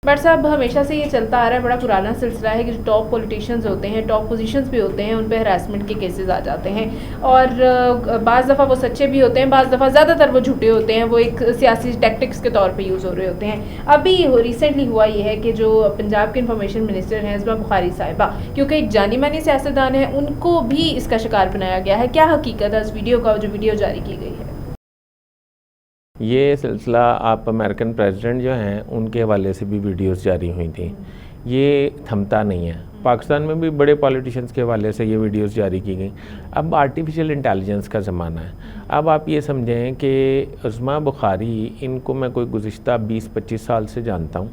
But साहब हमेशा से ये चलता आ रहा है, बड़ा पुराना सिलसिला है कि जो टॉप पॉलिटिशियंस होते हैं, टॉप पोजीशंस पे होते हैं, उन पे हरासमेंट के केसेस आ जाते हैं और बाज़ दफ़ा वो सच्चे भी होते हैं, बाज़ दफ़ा ज़्यादातर वो झूठे होते हैं, वो एक सियासी टैक्टिक्स के तौर पे यूज़ हो रहे होते हैं। अभी रिसेंटली हुआ ये है कि जो पंजाब के इंफॉर्मेशन मिनिस्टर हैं हज़बा बुखारी साहिबा, क्योंकि एक जानी मानी सियासतदान है, उनको भी इसका शिकार बनाया गया है। क्या हकीकत है इस वीडियो का, जो वीडियो जारी की गई है? ये सिलसिला आप अमेरिकन प्रेसिडेंट जो हैं उनके हवाले से भी वीडियोस जारी हुई थी। ये थमता नहीं है। पाकिस्तान में भी बड़े पॉलिटिशियंस के हवाले से ये वीडियोस जारी की गई। अब आर्टिफिशियल इंटेलिजेंस का ज़माना है। अब आप ये समझें कि उस्मा बुखारी, इनको मैं कोई गुज़िश्ता 20-25 साल से जानता हूँ।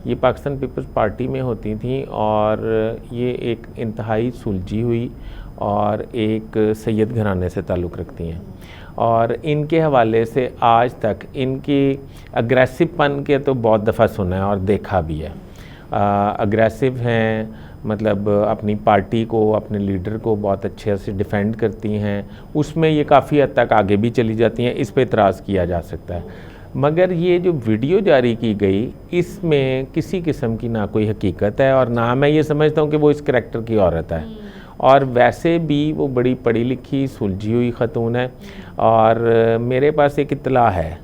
ये पाकिस्तान पीपल्स पार्टी में होती थी और ये एक इंतहाई सुलझी हुई और एक सैयद घराने से ताल्लुक़ रखती हैं और इनके हवाले से आज तक इनकी अग्रेसिवपन के तो बहुत दफ़ा सुना है और देखा भी है। अग्रेसिव हैं, मतलब अपनी पार्टी को, अपने लीडर को बहुत अच्छे से डिफेंड करती हैं। उसमें ये काफ़ी हद तक आगे भी चली जाती हैं, इस पे इतराज़ किया जा सकता है। मगर ये जो वीडियो जारी की गई, इसमें किसी किस्म की ना कोई हकीकत है और ना मैं ये समझता हूँ कि वो इस करैक्टर की औरत है। और वैसे भी वो बड़ी पढ़ी लिखी सुलझी हुई ख़तून है और मेरे पास एक इत्तला है,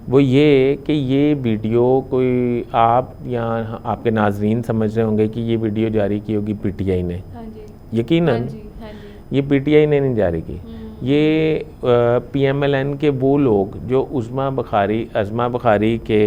वो ये कि ये वीडियो कोई आप या आपके नाज़रीन समझ रहे होंगे कि ये वीडियो जारी की होगी पीटीआई ने। यकीनन ये पीटीआई ने नहीं जारी की। ये पीएमएलएन के वो लोग जो अज़मा बुखारी के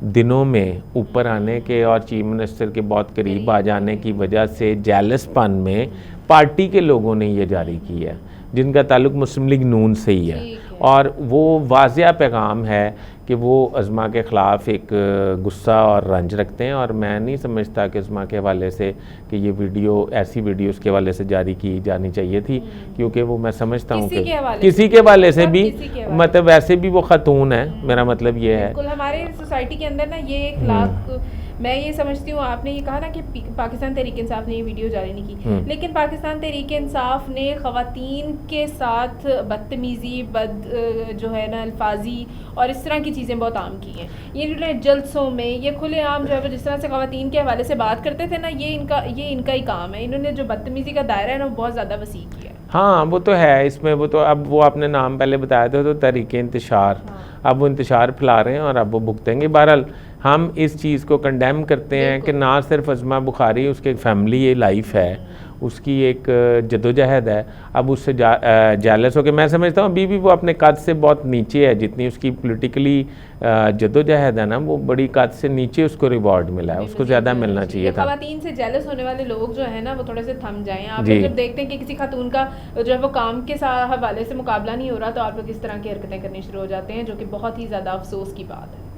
दिनों में ऊपर आने के और चीफ मिनिस्टर के बहुत करीब आ जाने की वजह से जेलसपन में पार्टी के लोगों ने ये जारी की है, जिनका ताल्लुक़ मुस्लिम लीग नून से ही है। और वो वाज़िया पैगाम है कि वो अज़मा के ख़िलाफ़ एक गुस्सा और रंज रखते हैं और मैं नहीं समझता कि अज़मा के हवाले से कि ये वीडियो, ऐसी वीडियोस के हवाले से जारी की जानी चाहिए थी, क्योंकि वो मैं समझता हूँ कि किसी के हवाले से भी, मतलब वैसे भी वो ख़तून है, मेरा मतलब ये है। बिल्कुल, हमारे सोसाइटी के अंदर ना ये एक मैं ये समझती हूँ, आपने ये कहा ना कि पाकिस्तान तहरीक इंसाफ ने ये वीडियो जारी नहीं की, लेकिन पाकिस्तान तहरीक इंसाफ ने ख़वातीन के साथ बदतमीज़ी, जो है ना अल्फाजी और इस तरह की चीज़ें बहुत आम की हैं। ये जलसों में ये खुलेआम जो है जिस तरह से ख़वातीन के हवाले से बात करते थे ना, ये इनका ही काम है। इन्होंने जो बदतमीज़ी का दायरा है ना वो बहुत ज़्यादा वसी किया है। हाँ, वो तो है इसमें, वो तो अब वो आपने नाम पहले बताया था, तो तहरीक इंतशार, अब वो इंतशार फैला रहे हैं और अब वो भुगतेंगे। बहरहाल हम इस चीज़ को कंडेम करते हैं कि ना सिर्फ अज़मा बुखारी, उसकी एक फैमिली, ये लाइफ है, उसकी एक जदोजहद है। अब उससे जेलस हो के, मैं समझता हूँ अभी भी वो अपने कद से बहुत नीचे है, जितनी उसकी पॉलिटिकली जदोजहद है ना, वो बड़ी कद से नीचे उसको रिवॉर्ड मिला है, उसको ज़्यादा मिलना चाहिए था। ख़वातीन से जेलस होने वाले लोग जो है ना वो थोड़े से थम जाएं। आप जब देखते हैं कि किसी खातून का जो है वो काम के हवाले से मुकाबला नहीं हो रहा, तो आप लोग इस तरह की हरकतें करनी शुरू हो जाते हैं, जो कि बहुत ही ज़्यादा अफसोस की बात है।